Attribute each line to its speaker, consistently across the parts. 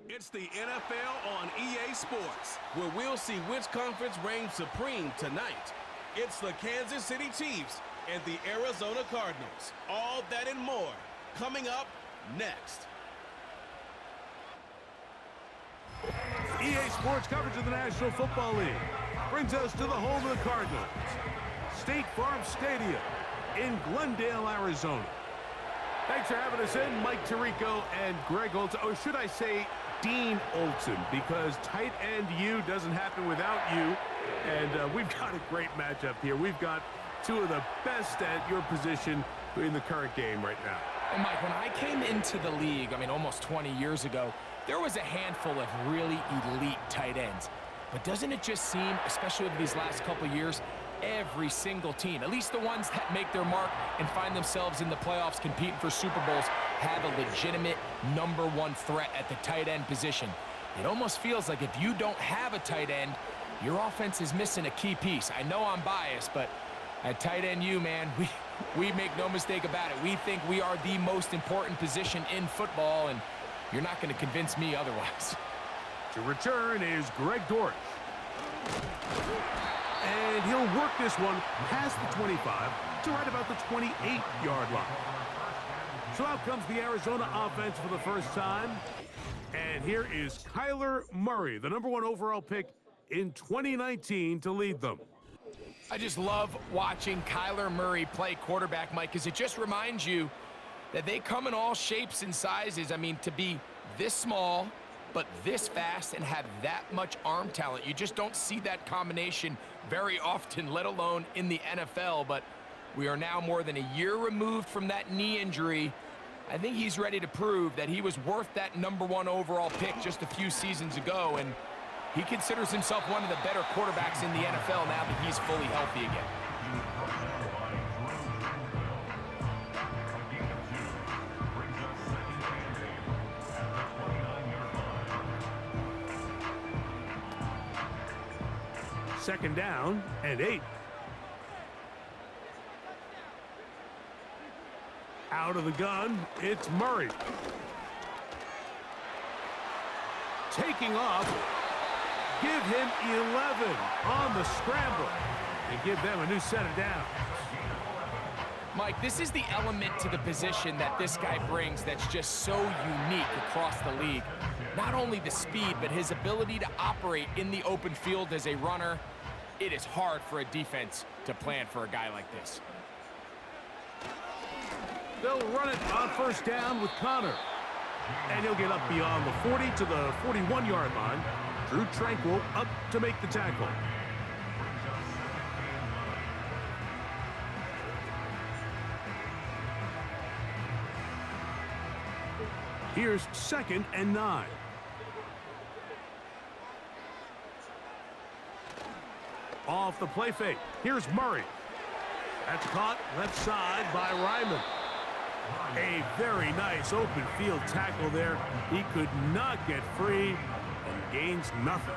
Speaker 1: It's the NFL on EA Sports, where we'll see which conference reigns supreme tonight. It's the Kansas City Chiefs and the Arizona Cardinals. All that and more coming up next.
Speaker 2: EA Sports coverage of the National Football League brings us to the home of the Cardinals, State Farm Stadium in Glendale, Arizona. Thanks for having us in, Mike Tirico and Greg Olson. Or should I say Dean Olson, because tight end U doesn't happen without you. And we've got a great matchup here. We've got two of the best at your position in the current game right now.
Speaker 3: And Mike, when I came into the league, almost 20 years ago, there was a handful of really elite tight ends. But doesn't it just seem, especially over these last couple of years, every single team, at least the ones that make their mark and find themselves in the playoffs competing for Super Bowls, have a legitimate #1 threat at the tight end position. It almost feels like if you don't have a tight end, your offense is missing a key piece. I know I'm biased, but at tight end U, man, we make no mistake about it. We think we are the most important position in football, and you're not going to convince me otherwise.
Speaker 2: To return is Greg Dortch. And he'll work this one past the 25 to right about the 28-yard line. So out comes the Arizona offense for the first time. And here is Kyler Murray, the #1 overall pick in 2019 to lead them.
Speaker 3: I just love watching Kyler Murray play quarterback, Mike, because it just reminds you that they come in all shapes and sizes. To be this small, but this fast and have that much arm talent, you just don't see that combination very often, let alone in the NFL. But we are now more than a year removed from that knee injury. I think he's ready to prove that he was worth that #1 overall pick just a few seasons ago, and he considers himself one of the better quarterbacks in the NFL now that he's fully healthy again.
Speaker 2: Second down and 8. Out of the gun, it's Murray. Taking off. Give him 11 on the scramble and give them a new set of downs.
Speaker 3: Mike, this is the element to the position that this guy brings that's just so unique across the league. Not only the speed, but his ability to operate in the open field as a runner. It is hard for a defense to plan for a guy like this.
Speaker 2: They'll run it on first down with Connor. And he'll get up beyond the 40 to the 41-yard line. Drew Tranquil up to make the tackle. Here's 2nd and 9. Off the play fake. Here's Murray. That's caught left side by Ryman. A very nice open field tackle there. He could not get free and gains nothing.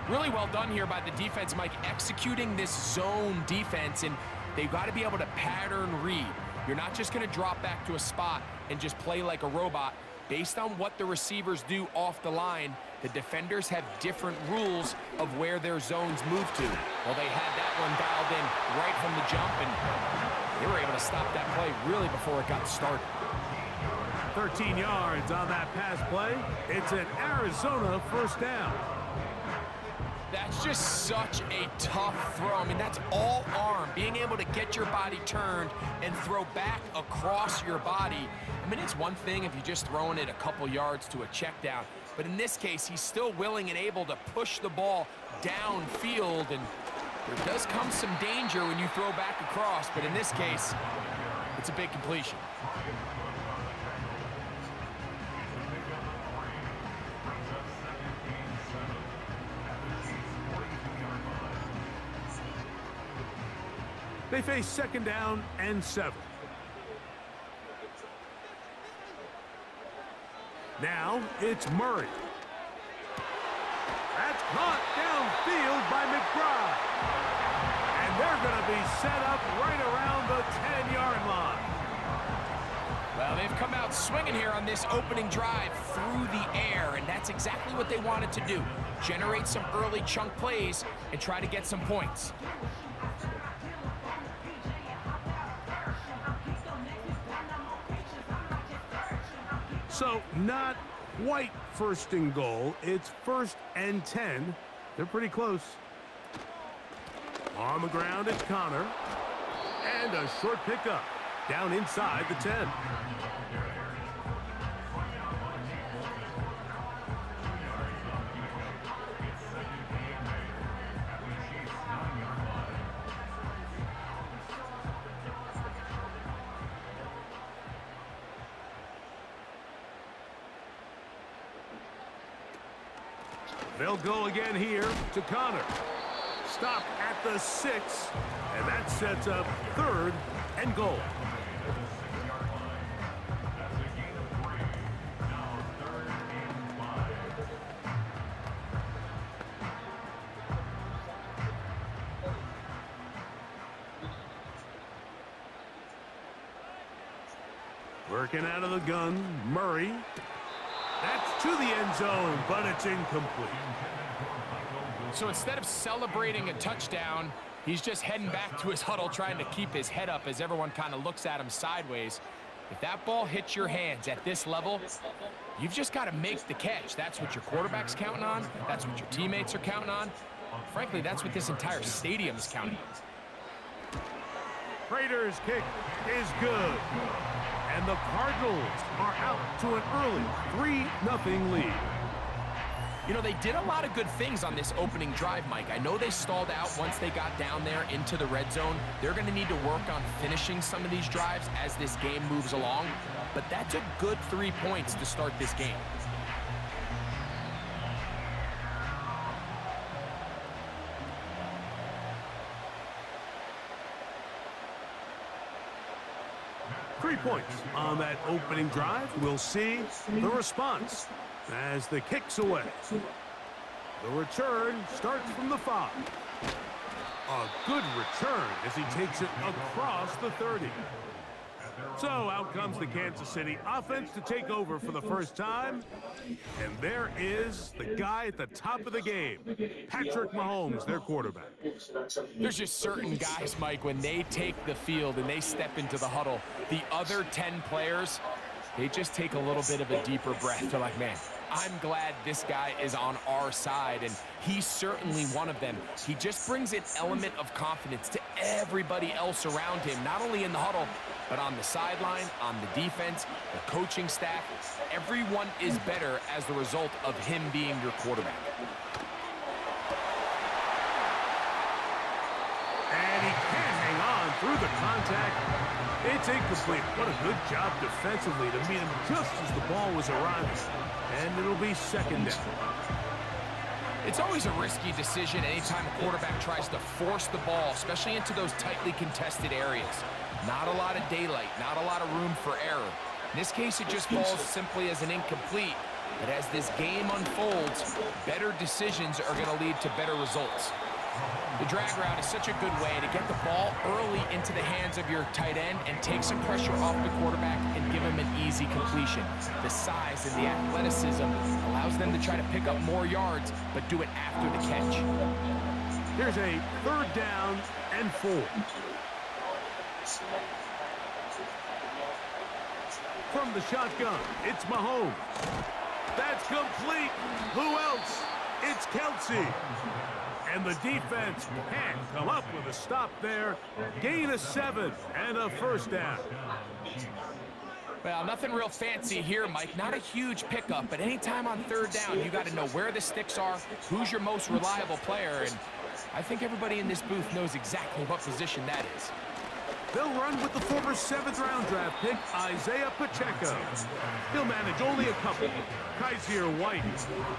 Speaker 3: Really well done here by the defense, Mike, executing this zone defense, and they've got to be able to pattern read. You're not just going to drop back to a spot and just play like a robot. Based on what the receivers do off the line, the defenders have different rules of where their zones move to. Well, they had that one dialed in right from the jump, and they were able to stop that play really before it got started.
Speaker 2: 13 yards on that pass play. It's an Arizona first down.
Speaker 3: That's just such a tough throw. That's all arm, being able to get your body turned and throw back across your body. It's one thing if you're just throwing it a couple yards to a check down, but in this case, he's still willing and able to push the ball downfield, and there does come some danger when you throw back across, but in this case, it's a big completion.
Speaker 2: They face 2nd down and 7. Now it's Murray. That's caught downfield by McBride. And they're going to be set up right around the 10-yard line.
Speaker 3: Well, they've come out swinging here on this opening drive through the air, and that's exactly what they wanted to do. Generate some early chunk plays and try to get some points.
Speaker 2: So, not quite first and goal. It's 1st and 10. They're pretty close. On the ground, it's Connor. And a short pickup down inside the 10. They'll go again here to Connor. Stop at the 6, and that sets up 3rd and goal. Working out of the gun, Murray. That's to the end zone, but it's incomplete.
Speaker 3: So instead of celebrating a touchdown, he's just heading back to his huddle trying to keep his head up as everyone kind of looks at him sideways. If that ball hits your hands at this level, you've just got to make the catch. That's what your quarterback's counting on. That's what your teammates are counting on. Frankly, that's what this entire stadium's counting on.
Speaker 2: Raiders' kick is good. And the Cardinals are out to an early 3-0 lead.
Speaker 3: You know, they did a lot of good things on this opening drive, Mike. I know they stalled out once they got down there into the red zone. They're going to need to work on finishing some of these drives as this game moves along. But that's a good 3 points to start this game.
Speaker 2: Three points on that opening drive. We'll see the response as the kick's away. The return starts from the 5. A good return as he takes it across the 30. So out comes the Kansas City offense to take over for the first time. And there is the guy at the top of the game, Patrick Mahomes, their quarterback.
Speaker 3: There's just certain guys, Mike, when they take the field and they step into the huddle, the other 10 players, they just take a little bit of a deeper breath. They're like, man, I'm glad this guy is on our side, and he's certainly one of them. He just brings an element of confidence to everybody else around him, not only in the huddle, but on the sideline, on the defense, the coaching staff. Everyone is better as the result of him being your quarterback.
Speaker 2: And he can't hang on through the contact. It's incomplete. What a good job defensively to meet him just as the ball was arriving. And it'll be 2nd down.
Speaker 3: It's always a risky decision anytime a quarterback tries to force the ball, especially into those tightly contested areas. Not a lot of daylight, not a lot of room for error. In this case, it just falls simply as an incomplete. But as this game unfolds, better decisions are going to lead to better results. The drag route is such a good way to get the ball early into the hands of your tight end and take some pressure off the quarterback and give him an easy completion. The size and the athleticism allows them to try to pick up more yards, but do it after the catch.
Speaker 2: Here's a 3rd down and 4. From the shotgun, it's Mahomes. That's complete. Who else? It's Kelsey. And the defense can't come up with a stop there. Gain of 7 and a 1st down.
Speaker 3: Well, nothing real fancy here, Mike. Not a huge pickup, but anytime on 3rd down, you got to know where the sticks are, who's your most reliable player, and I think everybody in this booth knows exactly what position that is.
Speaker 2: They'll run with the former 7th-round draft pick, Isaiah Pacheco. He'll manage only a couple. Kaiser White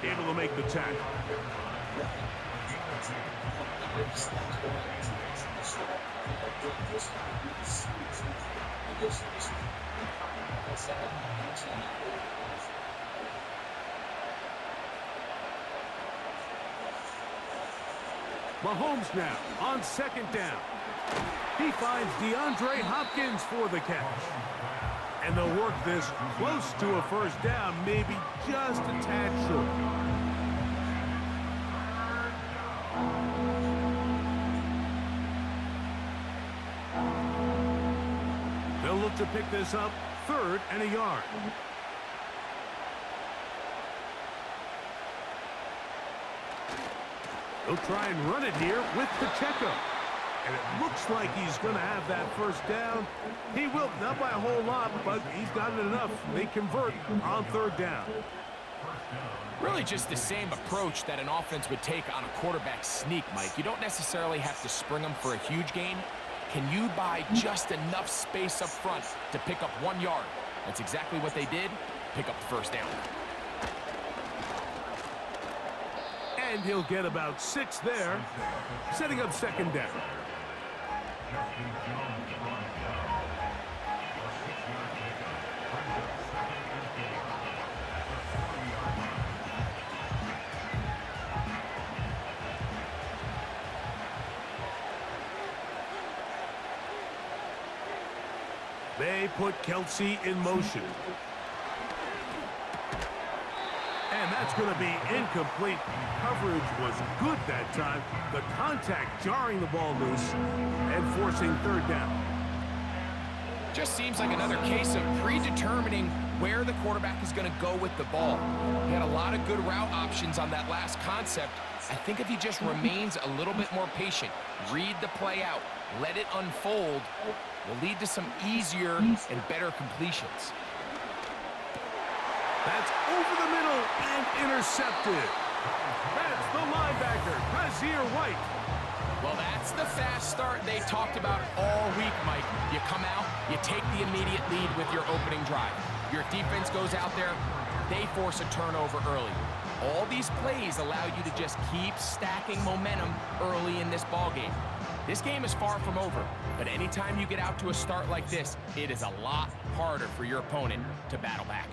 Speaker 2: able to make the tackle. Mahomes now on 2nd down. He finds DeAndre Hopkins for the catch. And they'll work this close to a first down, maybe just a tad short. They'll look to pick this up, 3rd and a yard. They'll try and run it here with Pacheco. And it looks like he's going to have that first down. He will, not by a whole lot, but he's got it enough. They convert on 3rd down.
Speaker 3: Really just the same approach that an offense would take on a quarterback sneak, Mike. You don't necessarily have to spring them for a huge gain. Can you buy just enough space up front to pick up 1 yard? That's exactly what they did. Pick up the first down.
Speaker 2: And he'll get about 6 there, setting up 2nd down. They put Kelsey in motion. And that's going to be incomplete. Coverage was good that time. The contact jarring the ball loose and forcing 3rd down.
Speaker 3: Just seems like another case of predetermining where the quarterback is going to go with the ball. He had a lot of good route options on that last concept. I think if he just remains a little bit more patient, read the play out, let it unfold, will lead to some easier and better completions.
Speaker 2: That's over the middle and intercepted. That's the linebacker, Kazir White.
Speaker 3: Well, that's the fast start they talked about all week, Mike. You come out, you take the immediate lead with your opening drive. Your defense goes out there, they force a turnover early. All these plays allow you to just keep stacking momentum early in this ballgame. This game is far from over, but anytime you get out to a start like this, it is a lot harder for your opponent to battle back.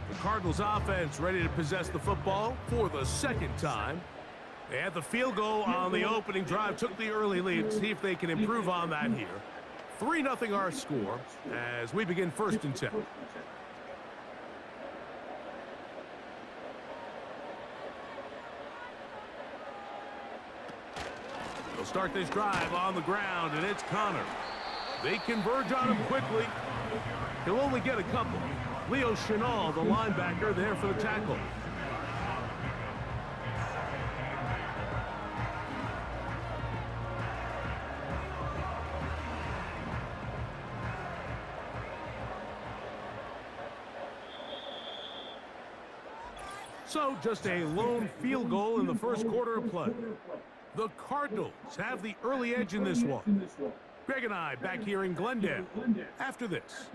Speaker 2: The Cardinals offense ready to possess the football for the 2nd time. They had the field goal on the opening drive, took the early lead. See if they can improve on that here. 3-0 our score as we begin 1st and 10. They'll start this drive on the ground, and it's Connor. They converge on him quickly. He'll only get a couple. Leo Chenal, the linebacker, there for the tackle. So just a lone field goal in the 1st quarter of play. The Cardinals have the early edge in this one. Greg and I back here in Glendale after this.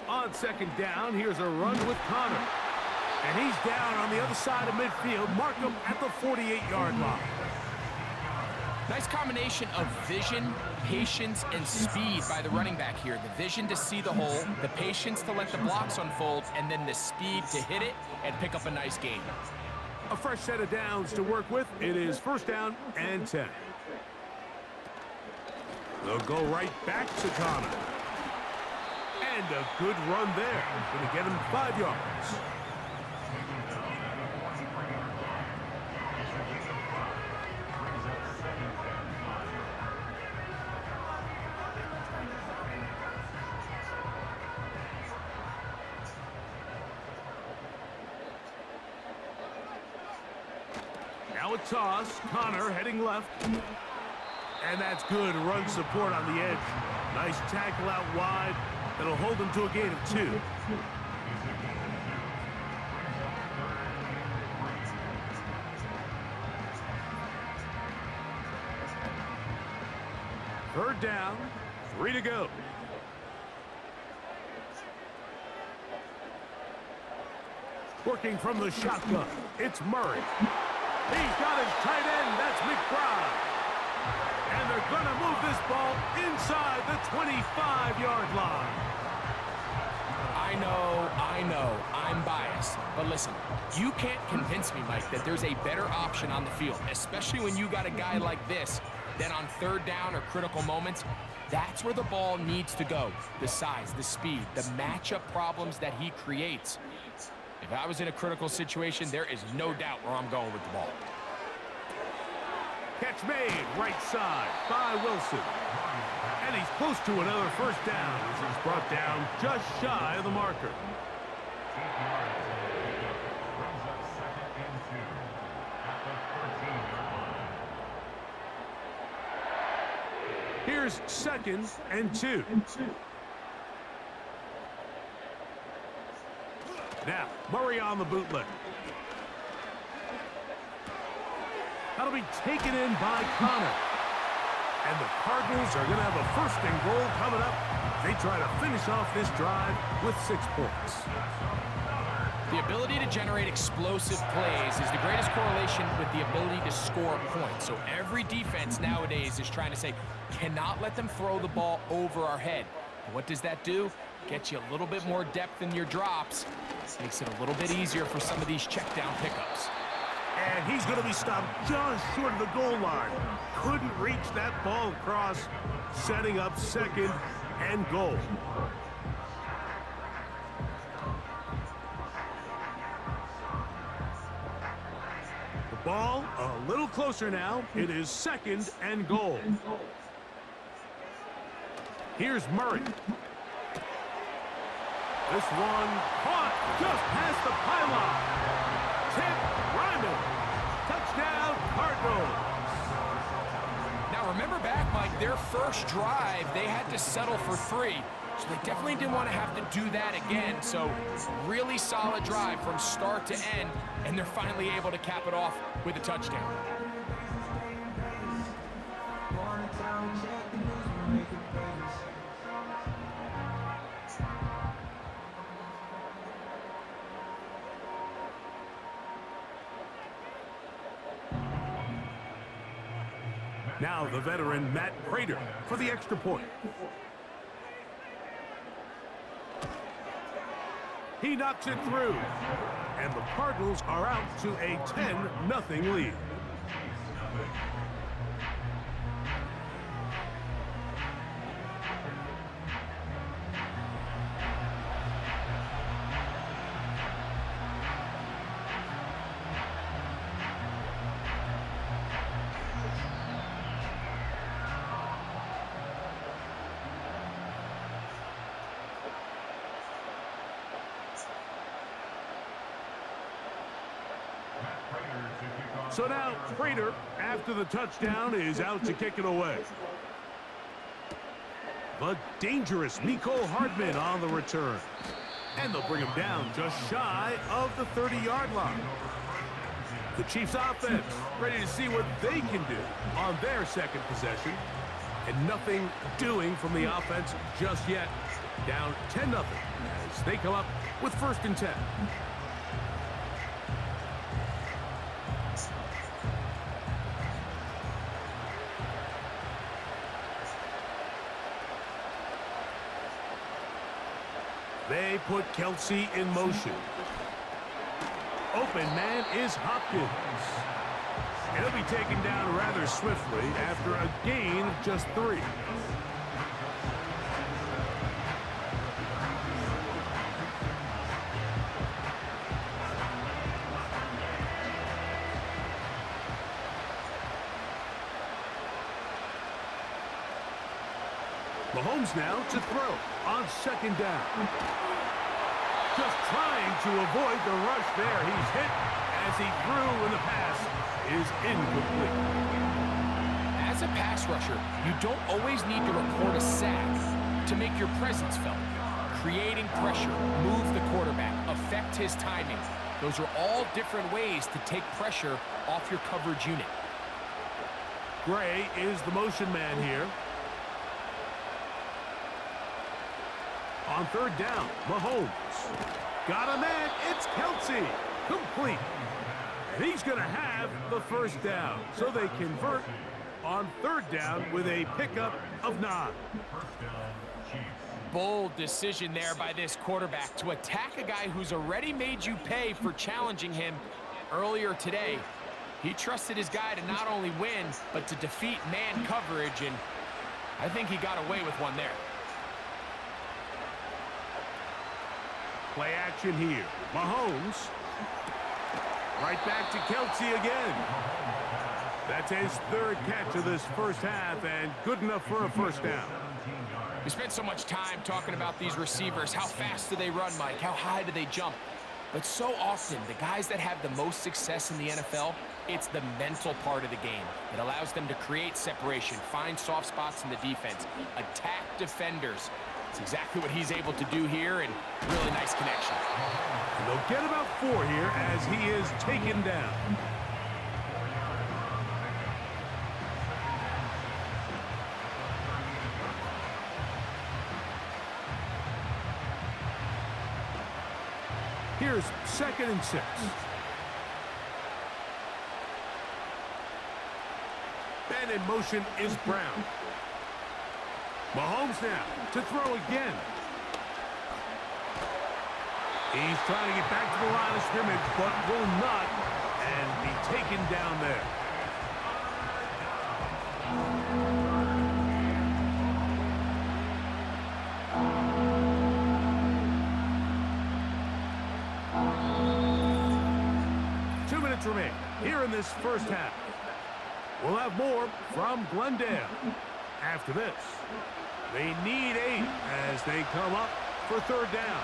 Speaker 2: On 2nd down, here's a run with Connor. And he's down on the other side of midfield. Mark him at the 48-yard line.
Speaker 3: Nice combination of vision, patience, and speed by the running back here. The vision to see the hole, the patience to let the blocks unfold, and then the speed to hit it and pick up a nice gain.
Speaker 2: A fresh set of downs to work with. It is 1st down and 10. They'll go right back to Connor. And a good run there. Going to get him 5 yards. Now a toss. Connor heading left. And that's good run support on the edge. Nice tackle out wide. That'll hold him to a gain of 2. Third down, 3 to go. Working from the shotgun, it's Murray. He's got his tight end, that's McBride. And they're going to move this ball inside the 25-yard line.
Speaker 3: I know, I'm biased. But listen, you can't convince me, Mike, that there's a better option on the field, especially when you got a guy like this, then on third down or critical moments, that's where the ball needs to go. The size, the speed, the matchup problems that he creates. If I was in a critical situation, there is no doubt where I'm going with the ball.
Speaker 2: Catch made, right side by Wilson. And he's close to another first down as he's brought down just shy of the marker. Here's 2nd and 2. Now, Murray on the bootleg. That'll be taken in by Connor. And the Cardinals are going to have a 1st and goal coming up. They try to finish off this drive with 6 points.
Speaker 3: The ability to generate explosive plays is the greatest correlation with the ability to score points. So every defense nowadays is trying to say, cannot let them throw the ball over our head. And what does that do? Gets you a little bit more depth in your drops. Makes it a little bit easier for some of these check down pickups.
Speaker 2: And he's going to be stopped just short of the goal line. Couldn't reach that ball across, setting up 2nd and goal. The ball a little closer now. It is 2nd and goal. Here's Murray. This one caught just past the pylon. Tip, Ryman. Touchdown, Cardinals.
Speaker 3: Now remember back, Mike, their first drive, they had to settle for 3. So they definitely didn't want to have to do that again. So really solid drive from start to end, and they're finally able to cap it off with a touchdown.
Speaker 2: Now the veteran Matt Prater for the extra point. He knocks it through. And the Cardinals are out to a 10-0 lead. So now Prater, after the touchdown, is out to kick it away. The dangerous Mecole Hardman on the return. And they'll bring him down just shy of the 30-yard line. The Chiefs offense ready to see what they can do on their 2nd possession. And nothing doing from the offense just yet. Down 10-0 as they come up with 1st and 10. They put Kelsey in motion. Open man is Hopkins. And he'll be taken down rather swiftly after a gain of just 3. Mahomes now to throw on 2nd down. Just trying to avoid the rush there. He's hit as he threw, and the pass is incomplete.
Speaker 3: As a pass rusher, you don't always need to record a sack to make your presence felt. Creating pressure, move the quarterback, affect his timing. Those are all different ways to take pressure off your coverage unit.
Speaker 2: Gray is the motion man here. On 3rd down, Mahomes. Got a man, it's Kelsey. Complete. And he's going to have the 1st down. So they convert on 3rd down with a pickup of 9.
Speaker 3: bold decision there by this quarterback to attack a guy who's already made you pay for challenging him earlier today. He trusted his guy to not only win, but to defeat man coverage, and I think he got away with one there.
Speaker 2: Play action here. Mahomes. Right back to Kelsey again. That's his third catch of this first half, and good enough for a first down.
Speaker 3: We spent so much time talking about these receivers. How fast do they run, Mike? How high do they jump? But so often, the guys that have the most success in the NFL, it's the mental part of the game. It allows them to create separation, find soft spots in the defense, attack defenders. It's exactly what he's able to do here, and really nice connection.
Speaker 2: And they'll get about 4 here as he is taken down. Here's 2nd and 6. And in motion is Brown. Mahomes now to throw again. He's trying to get back to the line of scrimmage, but will not, and be taken down there. Remain here in this first half. We'll have more from Glendale after this. They need 8 as they come up for 3rd down.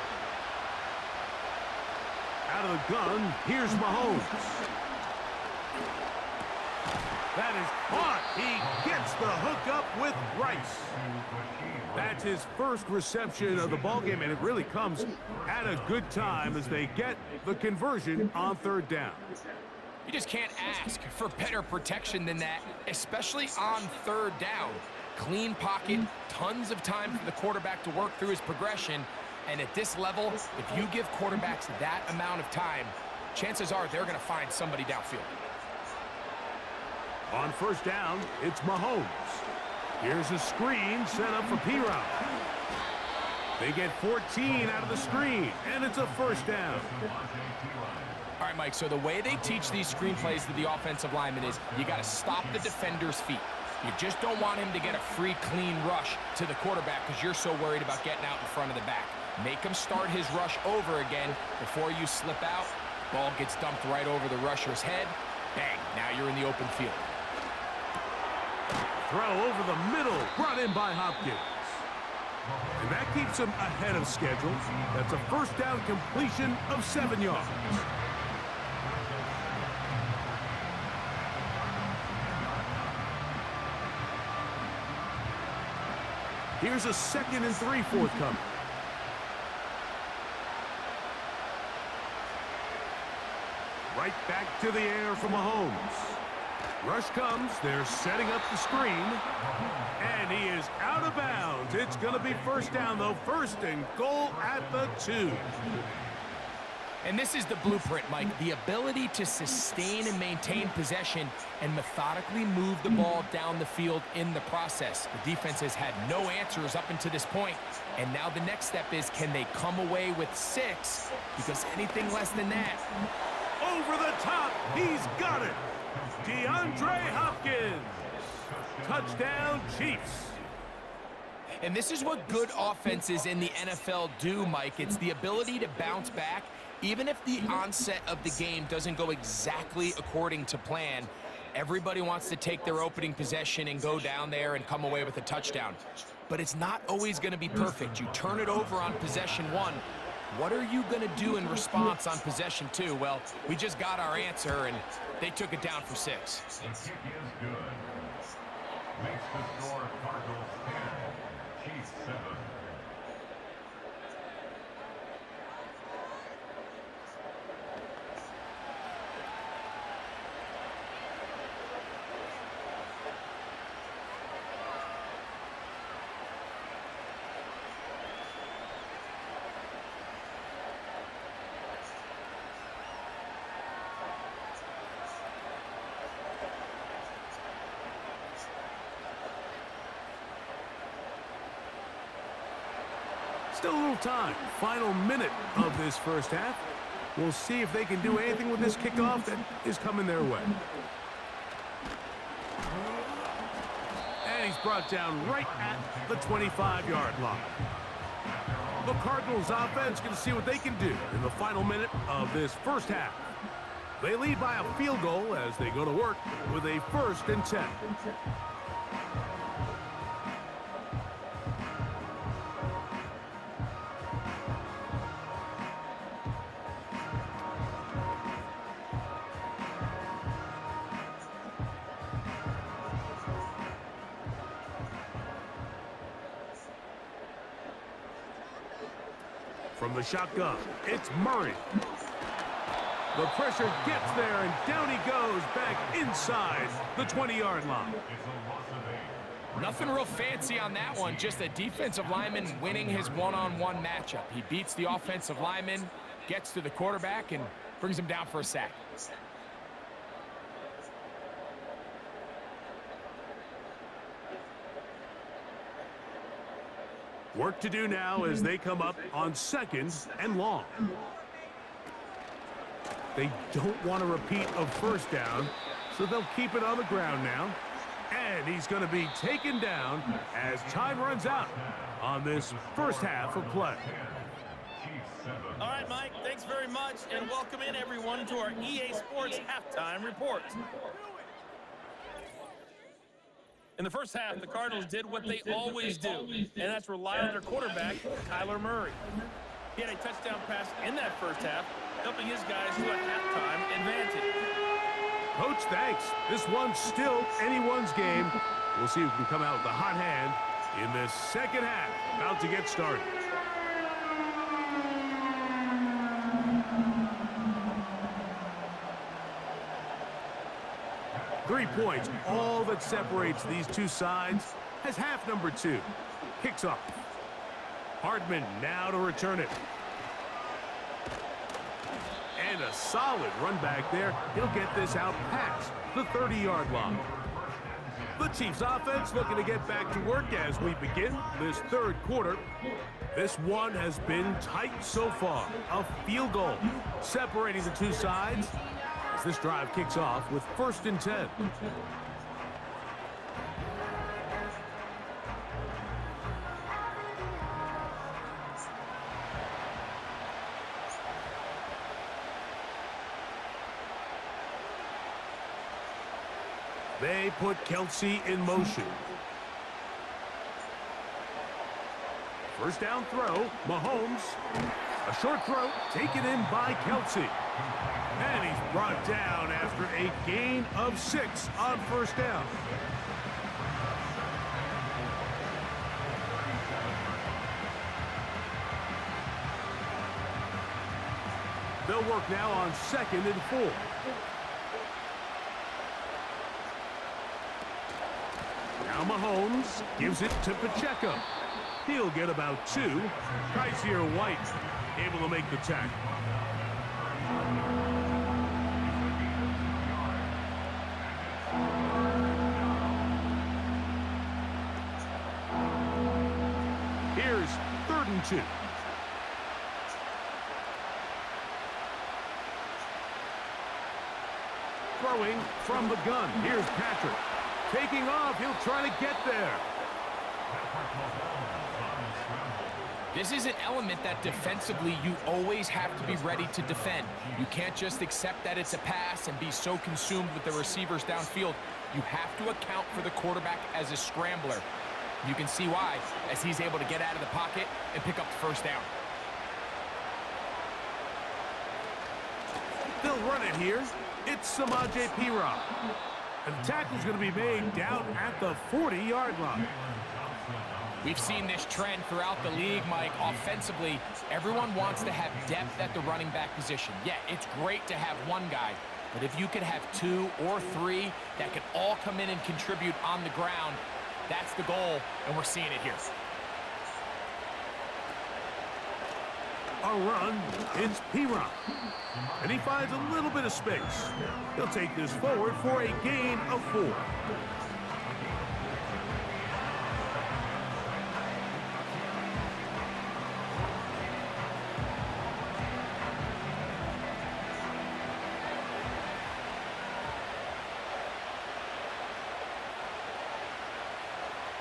Speaker 2: Out of the gun, here's Mahomes. That is caught. He gets the hook up with Rice. That's his first reception of the ballgame, and it really comes at a good time as they get the conversion on 3rd down.
Speaker 3: You just can't ask for better protection than that, especially on 3rd down. Clean pocket, tons of time for the quarterback to work through his progression, and at this level, if you give quarterbacks that amount of time, chances are they're going to find somebody downfield.
Speaker 2: On 1st down, it's Mahomes. Here's a screen set up for P-Rob. They get 14 out of the screen, and it's a 1st down.
Speaker 3: All right, Mike, so the way they teach these screenplays to the offensive lineman is you got to stop the defender's feet. You just don't want him to get a free, clean rush to the quarterback because you're so worried about getting out in front of the back. Make him start his rush over again before you slip out. Ball gets dumped right over the rusher's head. Bang, now you're in the open field.
Speaker 2: Throw over the middle, brought in by Hopkins. And that keeps him ahead of schedule. That's a 1st down completion of 7 yards. Here's a 2nd and 3 forthcoming. Right back to the air for Mahomes. Rush comes. They're setting up the screen. And he is out of bounds. It's going to be 1st down, though. 1st and goal at the 2.
Speaker 3: And this is the blueprint, Mike. The ability to sustain and maintain possession and methodically move the ball down the field in the process. The defense has had no answers up until this point. And now the next step is, can they come away with 6? Because anything less than that.
Speaker 2: Over the top. He's got it. DeAndre Hopkins. Touchdown, Chiefs.
Speaker 3: And this is what good offenses in the NFL do, Mike. It's the ability to bounce back. Even if the onset of the game doesn't go exactly according to plan, everybody wants to take their opening possession and go down there and come away with a touchdown. But it's not always going to be perfect. You turn it over on possession 1. What are you going to do in response on possession 2? Well, we just got our answer, and they took it down for 6.
Speaker 4: The kick is good. Makes the score Cardinals 10, Chiefs 7.
Speaker 2: Still a little time. Final minute of this first half. We'll see if they can do anything with this kickoff that is coming their way. And he's brought down right at the 25-yard line. The Cardinals offense going to see what they can do in the final minute of this first half. They lead by a field goal as they go to work with a 1st and 10. From the shotgun, it's Murray. The pressure gets there, and down he goes back inside the 20-yard line.
Speaker 3: Nothing real fancy on that one, just a defensive lineman winning his one-on-one matchup. He beats the offensive lineman, gets to the quarterback, and brings him down for a sack.
Speaker 2: Work to do now as they come up on 2nd and long. They don't want to repeat a 1st down, so they'll keep it on the ground now. And he's going to be taken down as time runs out on this first half of play.
Speaker 5: All right, Mike, thanks very much, and welcome in everyone to our EA Sports Halftime Report. In the first half, the Cardinals did what they always do, and that's rely on their quarterback, Kyler Murray. He had a touchdown pass in that first half, helping his guys to a halftime advantage.
Speaker 2: Coach, thanks. This one's still anyone's game. We'll see who can come out with a hot hand in this second half. About to get started. Three points, all that separates these two sides, as half number 2 kicks off. Hardman now to return it. And a solid run back there. He'll get this out past the 30-yard line. The Chiefs offense looking to get back to work as we begin this 3rd quarter. This one has been tight so far. A field goal separating the two sides as this drive kicks off with 1st and 10. They put Kelsey in motion. First down throw, Mahomes. A short throw taken in by Kelsey. And he's brought down after a gain of 6 on 1st down. They'll work now on 2nd and 4. Now Mahomes gives it to Pacheco. He'll get about 2. Kaiser White able to make the tackle. Here's 3rd and 2. Throwing from the gun. Here's Patrick. Taking off, he'll try to get there.
Speaker 3: This is an element that defensively you always have to be ready to defend. You can't just accept that it's a pass and be so consumed with the receivers downfield. You have to account for the quarterback as a scrambler. You can see why, as he's able to get out of the pocket and pick up the 1st down.
Speaker 2: They'll run it here. It's Samaje Perine. And the tackle's going to be made down at the 40-yard line.
Speaker 3: We've seen this trend throughout the league, Mike. Offensively, everyone wants to have depth at the running back position. Yeah, it's great to have one guy, but if you could have 2 or 3 that could all come in and contribute on the ground, that's the goal, and we're seeing it here.
Speaker 2: A run, it's Perine. And he finds a little bit of space. He'll take this forward for a gain of 4.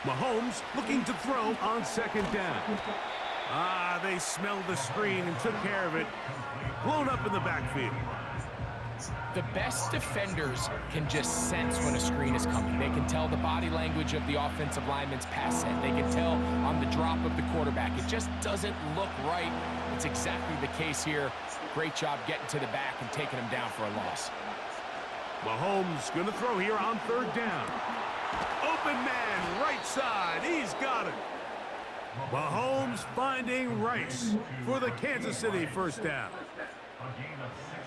Speaker 2: Mahomes looking to throw on second down. They smelled the screen and took care of it. Blown up in the backfield.
Speaker 3: The best defenders can just sense when a screen is coming. They can tell the body language of the offensive lineman's pass set. They can tell on the drop of the quarterback. It just doesn't look right. It's exactly the case here. Great job getting to the back and taking him down for a loss.
Speaker 2: Mahomes going to throw here on third down. Open man, right side. He's got it. Mahomes finding Rice for the Kansas City first down.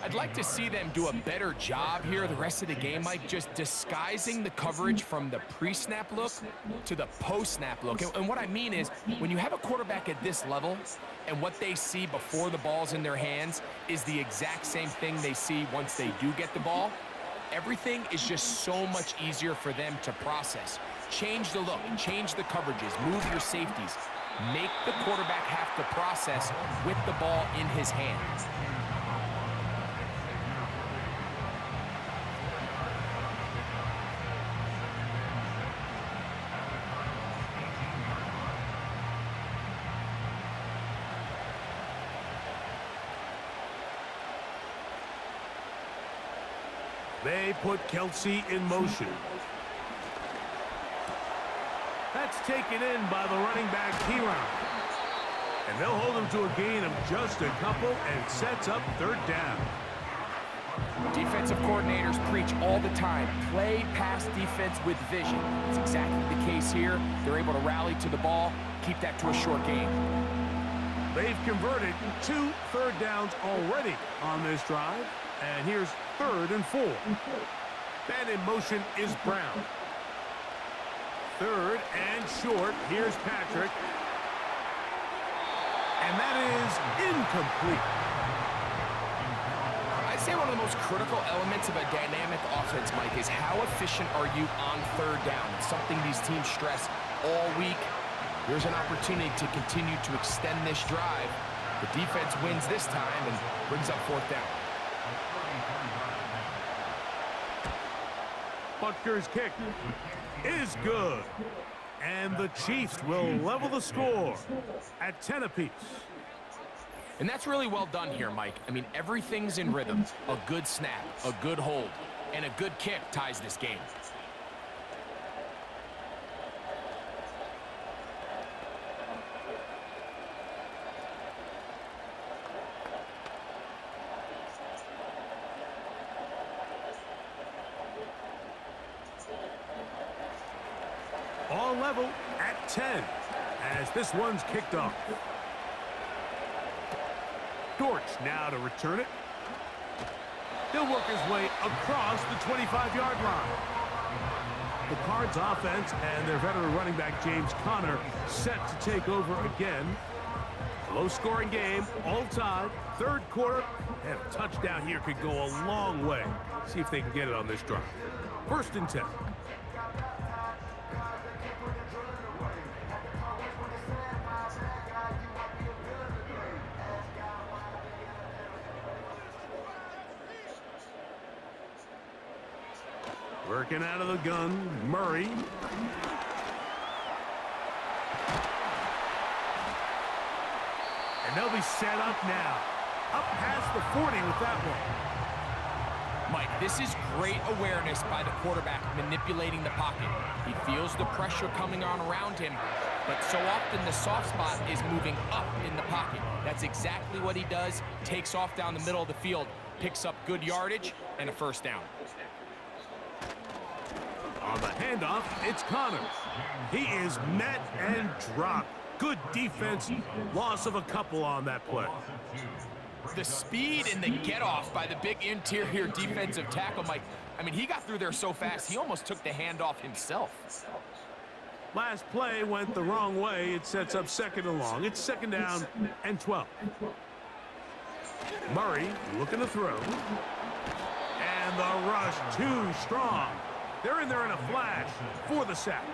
Speaker 3: I'd like to see them do a better job here the rest of the game, Mike, just disguising the coverage from the pre-snap look to the post-snap look. And what I mean is, when you have a quarterback at this level and what they see before the ball's in their hands is the exact same thing they see once they do get the ball, everything is just so much easier for them to process. Change the look, change the coverages, move your safeties. Make the quarterback have to process with the ball in his hands.
Speaker 2: They put Kelsey in motion. That's taken in by the running back, Kieran. And they'll hold him to a gain of just a couple and sets up third down.
Speaker 3: Defensive coordinators preach all the time, play pass defense with vision. It's exactly the case here. They're able to rally to the ball, keep that to a short game.
Speaker 2: They've converted 2 third downs already on this drive. And here's 3rd and 4. And in motion is Brown. 3rd and short. Here's Patrick. And that is incomplete.
Speaker 3: I'd say one of the most critical elements of a dynamic offense, Mike, is how efficient are you on third down? It's something these teams stress all week. Here's an opportunity to continue to extend this drive. The defense wins this time and brings up 4th down.
Speaker 2: Butker's kick is good. And the Chiefs will level the score at 10 apiece.
Speaker 3: And that's really well done here, Mike. I mean, everything's in rhythm. A good snap, a good hold, and a good kick ties this game.
Speaker 2: All level at 10 as this one's kicked off. Dortch now to return it. He'll work his way across the 25-yard line. The Cards offense and their veteran running back James Conner set to take over again. Low-scoring game, all tied, 3rd quarter, and a touchdown here could go a long way. See if they can get it on this drive. 1st and 10. Working out of the gun, Murray. And they'll be set up now. Up past the 40 with that one.
Speaker 3: Mike, this is great awareness by the quarterback manipulating the pocket. He feels the pressure coming on around him, but so often the soft spot is moving up in the pocket. That's exactly what he does. Takes off down the middle of the field, picks up good yardage, and a 1st down.
Speaker 2: On the handoff, it's Conner. He is met and dropped. Good defense. Loss of a couple on that play.
Speaker 3: The speed and the get-off by the big interior defensive tackle, Mike. I mean, he got through there so fast, he almost took the handoff himself.
Speaker 2: Last play went the wrong way. It sets up 2nd and long. It's 2nd down and 12. Murray looking to throw. And the rush too strong. They're in there in a flash for the sack.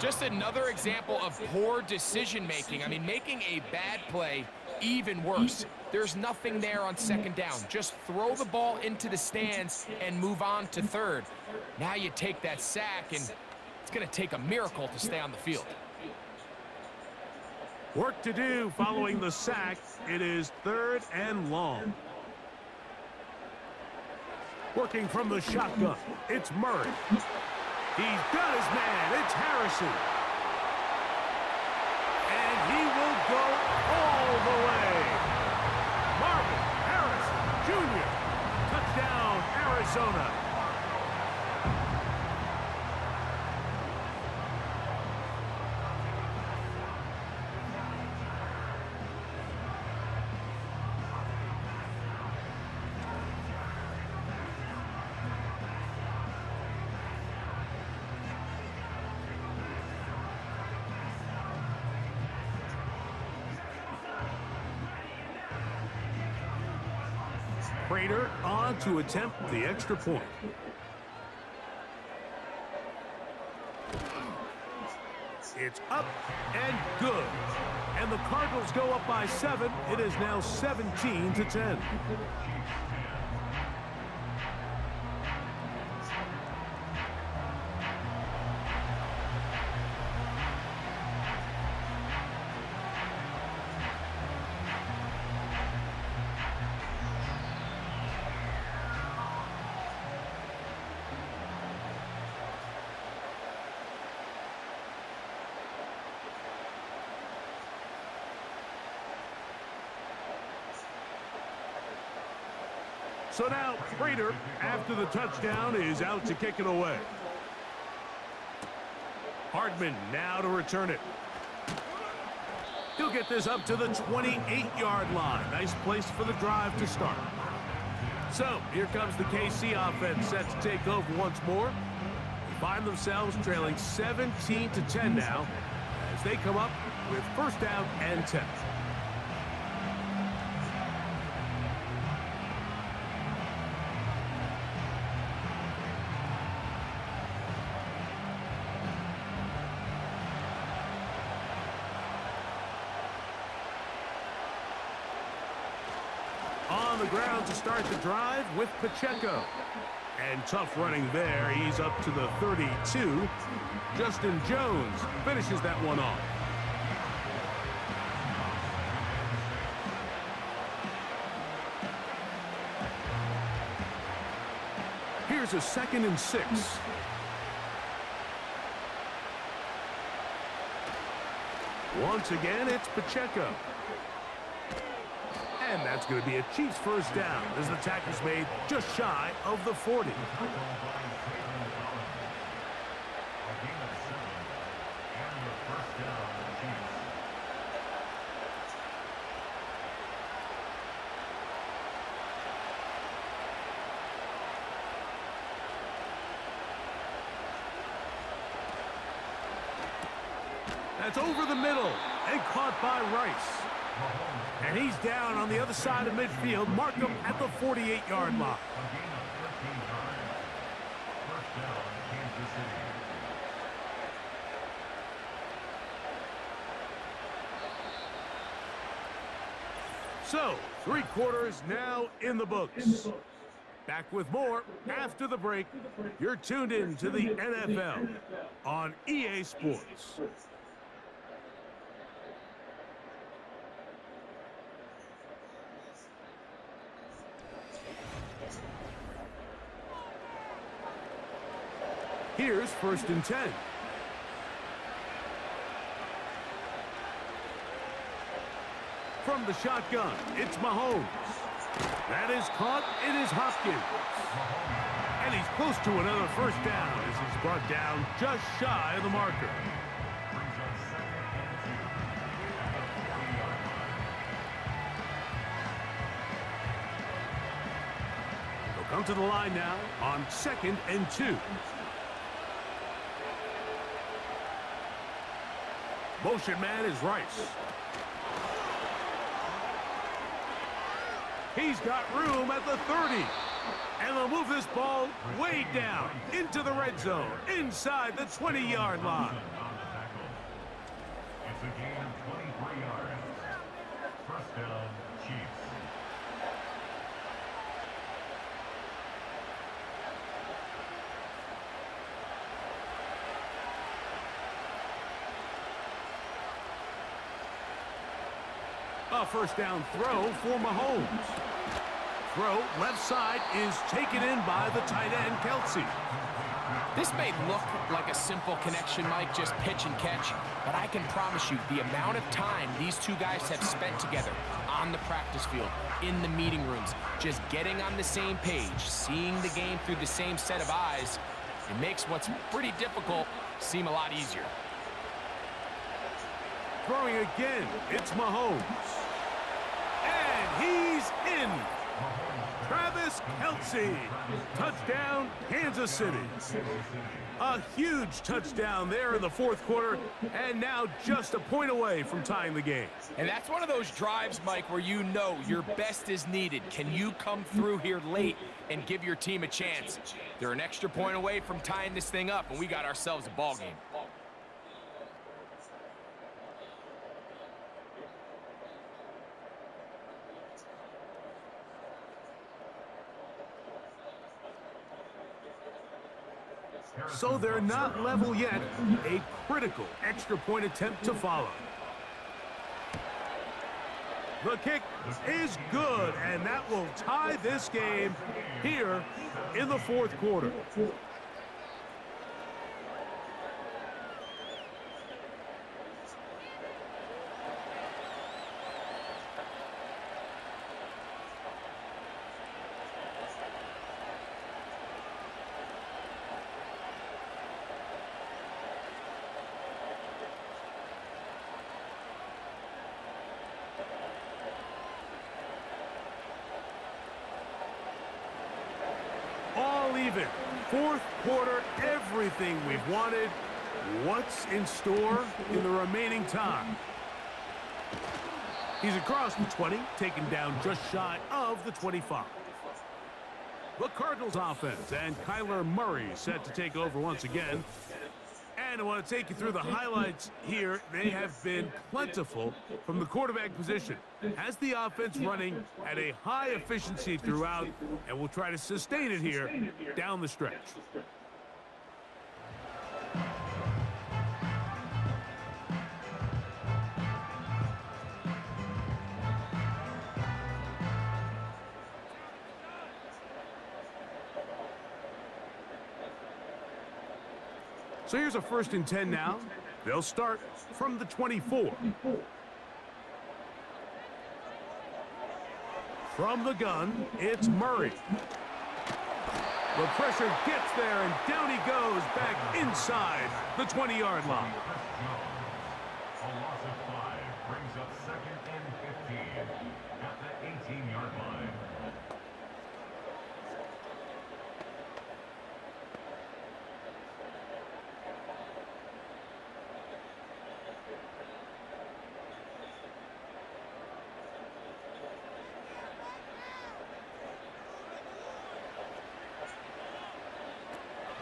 Speaker 3: Just another example of poor decision-making. I mean, making a bad play even worse. There's nothing there on 2nd down. Just throw the ball into the stands and move on to 3rd. Now you take that sack, and it's going to take a miracle to stay on the field.
Speaker 2: Work to do following the sack. It is 3rd and long. Working from the shotgun, it's Murray. He's got his man. It's Harrison. And he will go all the way. Marvin Harrison Jr. Touchdown, Arizona. Prater on to attempt the extra point. It's up and good. And the Cardinals go up by 7. It is now 17-10. So now, Prater, after the touchdown, is out to kick it away. Hardman now to return it. He'll get this up to the 28-yard line. Nice place for the drive to start. So, here comes the KC offense set to take over once more. They find themselves trailing 17-10 now as they come up with 1st down and 10. On the ground to start the drive with Pacheco. And tough running there. He's up to the 32. Justin Jones finishes that one off. Here's a 2nd and 6. Once again, it's Pacheco. And that's going to be a Chiefs 1st down as the tackle's made just shy of the 40. That's over the middle and caught by Rice. And he's down on the other side of midfield. Mark him at the 48-yard line. So, 3 quarters now in the books. Back with more after the break. You're tuned in to the NFL on EA Sports. Here's 1st and 10. From the shotgun, it's Mahomes. That is caught. It is Hopkins. And he's close to another 1st down as he's brought down just shy of the marker. They'll come to the line now on 2nd and 2. Motion man is Rice. He's got room at the 30. And they'll move this ball way down into the red zone, inside the 20-yard line.
Speaker 4: It's a gain of 23 yards. 1st down, Chiefs.
Speaker 2: A first down throw for Mahomes. Throw left side is taken in by the tight end, Kelsey.
Speaker 3: This may look like a simple connection, Mike, just pitch and catch, but I can promise you the amount of time these two guys have spent together on the practice field, in the meeting rooms, just getting on the same page, seeing the game through the same set of eyes, it makes what's pretty difficult seem a lot easier.
Speaker 2: Throwing again, it's Mahomes. And he's in. Travis Kelce. Touchdown, Kansas City. A huge touchdown there in the fourth quarter, and now just a point away from tying the game.
Speaker 3: And that's one of those drives, Mike, where you know your best is needed. Can you come through here late and give your team a chance? They're an extra point away from tying this thing up, and we got ourselves a ball game.
Speaker 2: So they're not level yet. A critical extra point attempt to follow. The kick is good, and that will tie this game here in the fourth quarter. All even. Fourth quarter, everything we've wanted. What's in store in the remaining time? He's across the 20, taken down just shy of the 25. The Cardinals offense and Kyler Murray set to take over once again. And I want to take you through the highlights here. They have been plentiful from the quarterback position. Has the offense running at a high efficiency throughout, and we'll try to sustain it here down the stretch. So here's a 1st and 10 now. They'll start from the 24. From the gun, it's Murray. The pressure gets there, and down he goes back inside the 20-yard line.
Speaker 4: A loss of 5 brings up 2nd and 15 at the 18-yard line.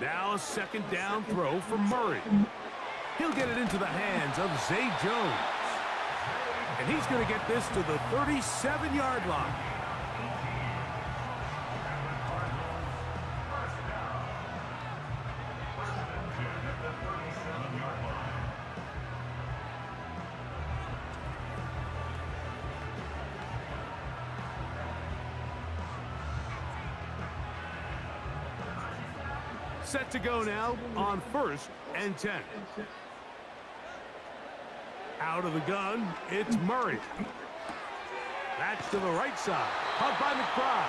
Speaker 2: Now a 2nd down throw for Murray. He'll get it into the hands of Zay Jones. And he's going to get this to the 37-yard line. Set to go now on 1st and 10. Out of the gun, it's Murray. That's to the right side. Caught by McBride.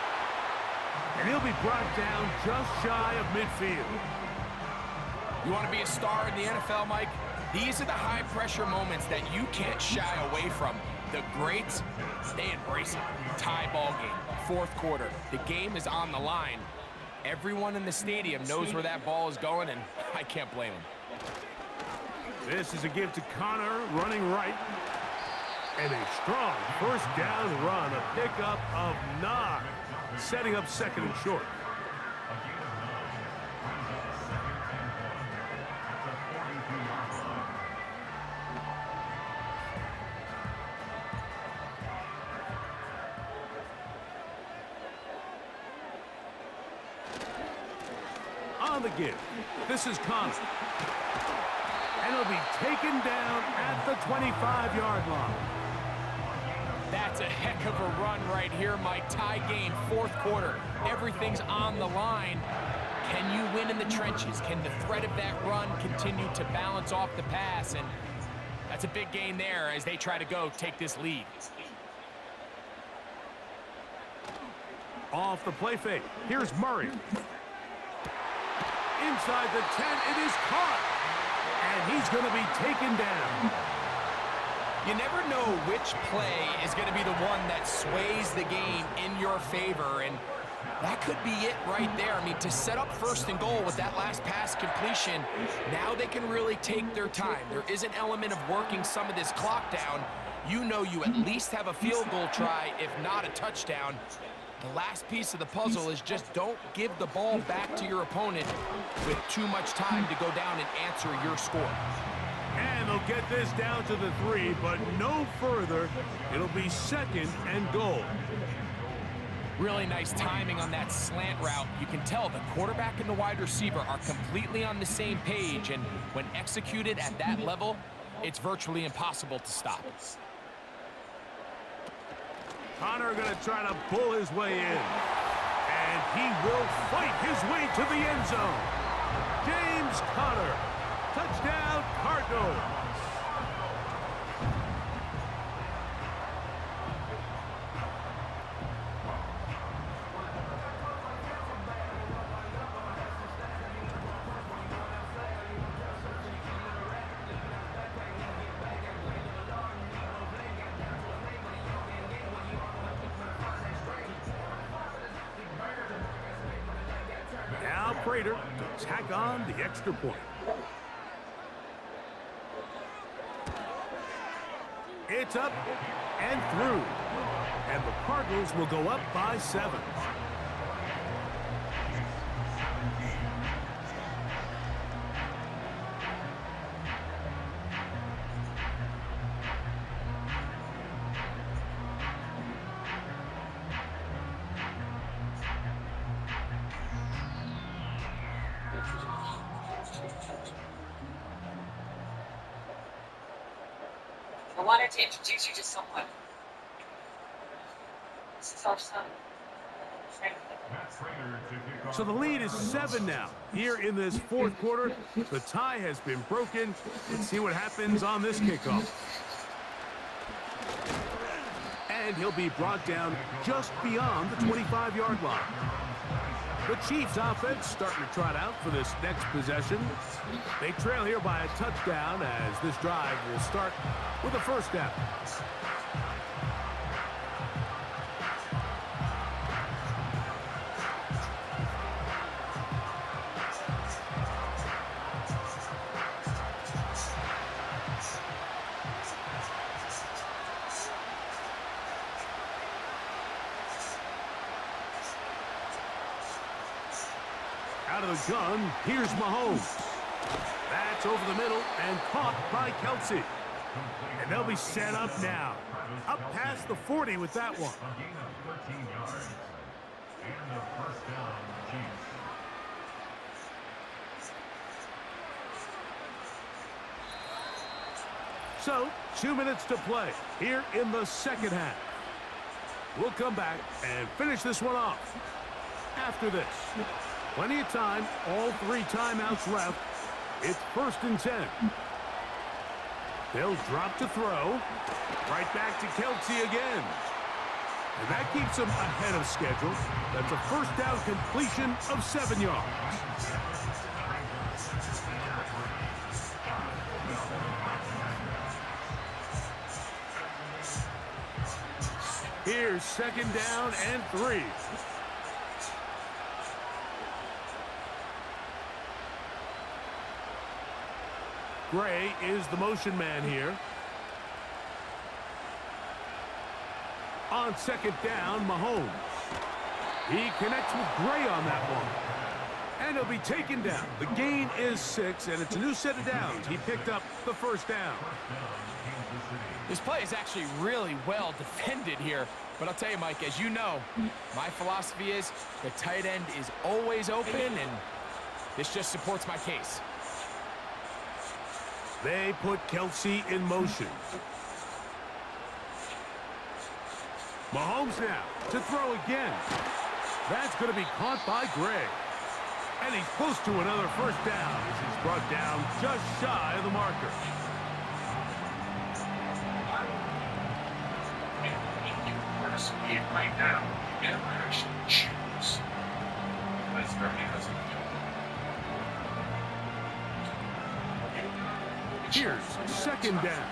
Speaker 2: And he'll be brought down just shy of midfield.
Speaker 3: You want to be a star in the NFL, Mike? These are the high-pressure moments that you can't shy away from. The greats, they embrace it. Tie ball game, fourth quarter. The game is on the line. Everyone in the stadium knows where that ball is going, and I can't blame him.
Speaker 2: This is a give to Connor, running right. And a strong 1st down run, a pickup of 9, setting up 2nd and short. On the give, this is Connor. And he'll be taken down at the 25-yard line.
Speaker 3: That That's a heck of a run right here, Mike. Tie game, fourth quarter. Everything's on the line. Can you win in the trenches? Can the threat of that run continue to balance off the pass? And that's a big gain there as they try to take this lead.
Speaker 2: Off the play fake. Here's Murray. Inside the 10, it is caught. And he's going to be taken down.
Speaker 3: You never know which play is going to be the one that sways the game in your favor, and that could be it right there. I mean, to set up first and goal with that last pass completion, now they can really take their time. There is an element of working some of this clock down. You know you at least have a field goal try, if not a touchdown. The last piece of the puzzle is just don't give the ball back to your opponent with too much time to go down and answer your score.
Speaker 2: And they'll get this down to the 3, but no further. It'll be second and goal.
Speaker 3: Really nice timing on that slant route. You can tell the quarterback and the wide receiver are completely on the same page, and when executed at that level, it's virtually impossible to stop.
Speaker 2: Connor going to try to pull his way in. And he will fight his way to the end zone. James Conner. Touchdown, Cardinals. Now Prater to tack on the extra point. It's up and through. And the Cardinals will go up by 7.
Speaker 6: I wanted to introduce you to someone. This is our son, Franklin.
Speaker 2: So the lead is 7 now. Here in this fourth quarter, the tie has been broken. Let's see what happens on this kickoff. And he'll be brought down just beyond the 25-yard line. The Chiefs offense starting to trot out for this next possession. They trail here by a touchdown as this drive will start with a first down. Out of the gun, here's Mahomes. That's over the middle and caught by Kelsey. And they'll be set up now. Up past the 40 with that one.
Speaker 4: A gain of 13 yards. And the first down, Chiefs.
Speaker 2: So, 2 minutes to play here in the second half. We'll come back and finish this one off after this. Plenty of time, all 3 timeouts left. It's 1st and 10. They'll drop to throw. Right back to Kelsey again. And that keeps them ahead of schedule. That's a first down completion of 7 yards. Here's 2nd down and 3. Gray is the motion man here. On 2nd down, Mahomes. He connects with Gray on that one. And he'll be taken down. The gain is 6, and it's a new set of downs. He picked up the first down.
Speaker 3: This play is actually really well defended here. But I'll tell you, Mike, as you know, my philosophy is the tight end is always open, and this just supports my case.
Speaker 2: They put Kelsey in motion. Mahomes now to throw again. That's going to be caught by Gray. And he's close to another first down as he's brought down just shy of the marker.
Speaker 7: Right now, you actually choose. But it's very doesn't.
Speaker 2: Here's second down.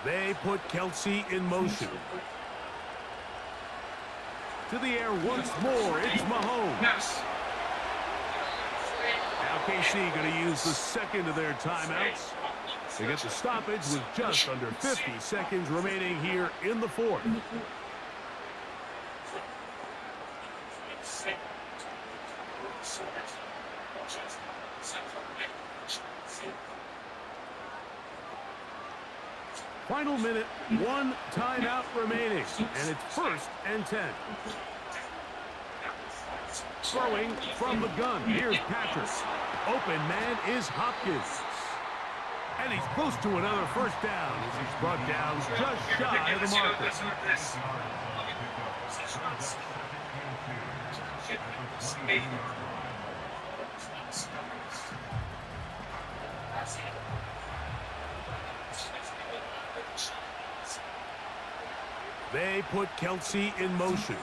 Speaker 2: They put Kelsey in motion. To the air once more, it's Mahomes. Now KC going to use the second of their timeouts. They get the stoppage with just under 50 seconds remaining here in the fourth. Final minute, one timeout remaining, and it's 1st and 10. Throwing from the gun, here's Patrick. Open man is Hopkins. And he's close to another first down as he's brought down just shy of the marker. They put Kelsey in motion.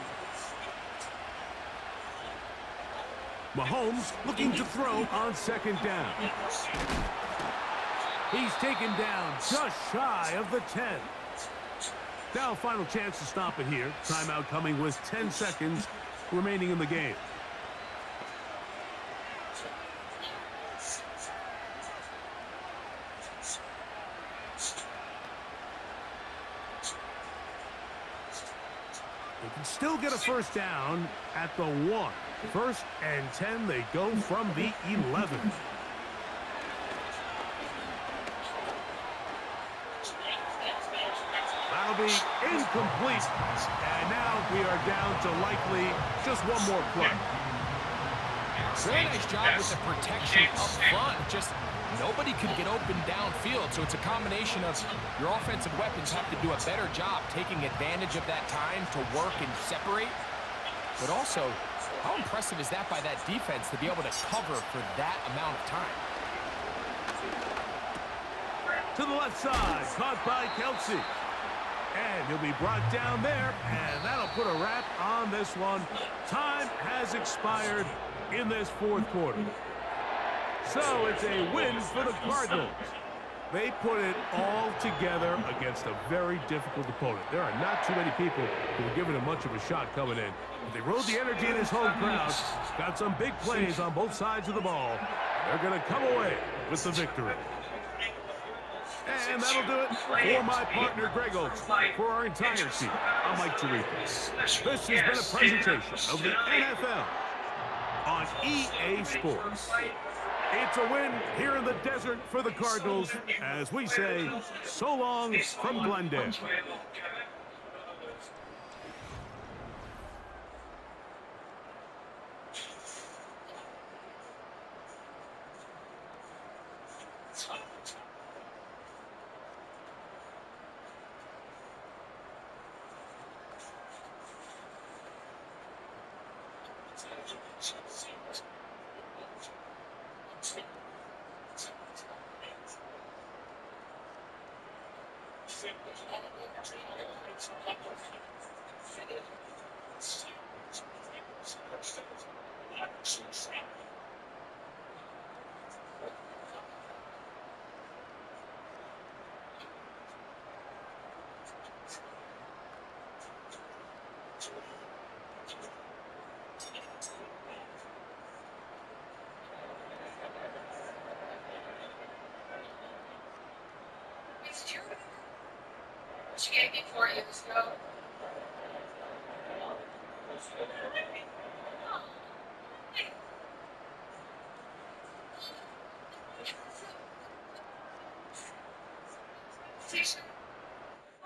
Speaker 2: Mahomes looking to throw on second down. He's taken down just shy of the 10. Now a final chance to stop it here. Timeout coming with 10 seconds remaining in the game. They can still get a first down at the 1. 1st and 10, they go from the 11. That'll be incomplete. And now we are down to likely just one more play.
Speaker 3: Very nice job with the protection up front. Just nobody could get open downfield. So it's a combination of your offensive weapons have to do a better job taking advantage of that time to work and separate. But also, how impressive is that by that defense to be able to cover for that amount of time?
Speaker 2: To the left side, caught by Kelsey. And he'll be brought down there, and that'll put a wrap on this one. Time has expired in this fourth quarter. So it's a win for the Cardinals. They put it all together against a very difficult opponent. There are not too many people who are giving him much of a shot coming in. But they rode the energy in his home crowd, got some big plays on both sides of the ball. They're going to come away with the victory. And that'll do it for my partner, Greg Olson. For our entire team, I'm Mike Tirico. This has been a presentation of the NFL on EA Sports. It's a win here in the desert for the Cardinals, as we say, so long from Glendale.
Speaker 6: She gave me 4 years ago.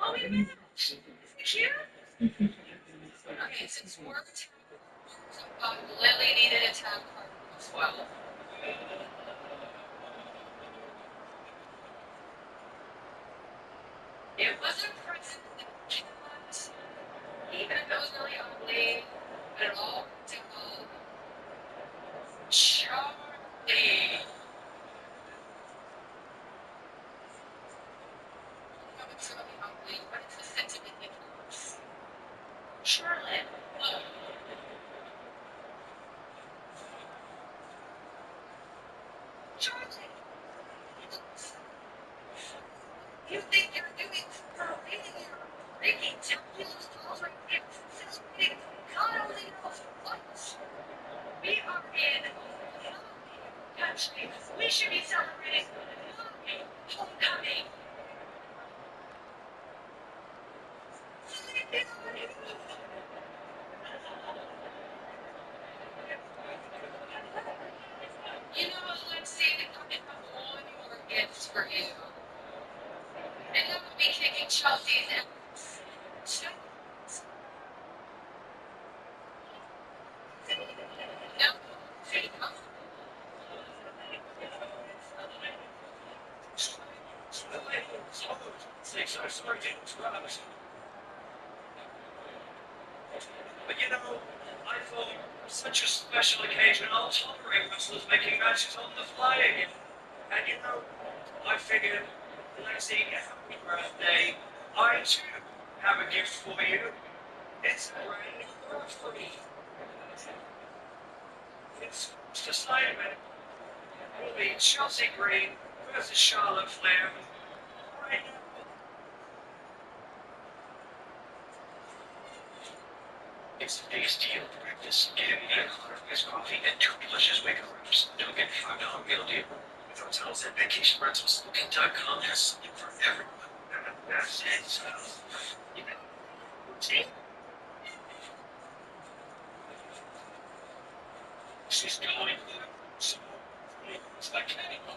Speaker 6: Oh, wait a minute. Here? Okay, since we're Lily needed a town card as well. It wasn't present in the cast, even if it was really ugly, but it all worked out. Charlie. No, it's really ugly. What is the sentiment that comes? Charlotte. Look. Charlie. You think you're doing reading your freaking calculus calls right here? Celebrating God only knows what. We are in country. We should be celebrating homecoming. You know, Lexi, I have one more gift for you. And that would be kicking Chelsea's ass. No, come on.
Speaker 7: But you know, I thought such a special occasion, I'll tolerate wrestlers making matches on the fly again. And you know, I figured, Lexi, happy birthday. I too have a gift for you. It's a brand new bird for me. It's just like a minute. It will be Chelsea Green versus Charlotte Flair. Right now. It's the biggest deal for breakfast. Get a $100 coffee and 2 delicious wake wraps. Don't get $5 meal deal. With hotels and vacation rentals, Booking.com has something for everyone. That's it. So, you know, see? She's going there. So, it's like anything.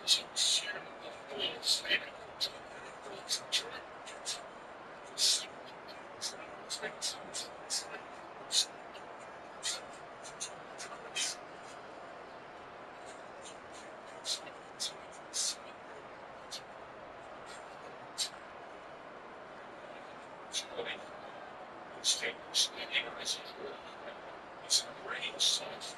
Speaker 7: She's staring at it. It's a great sight.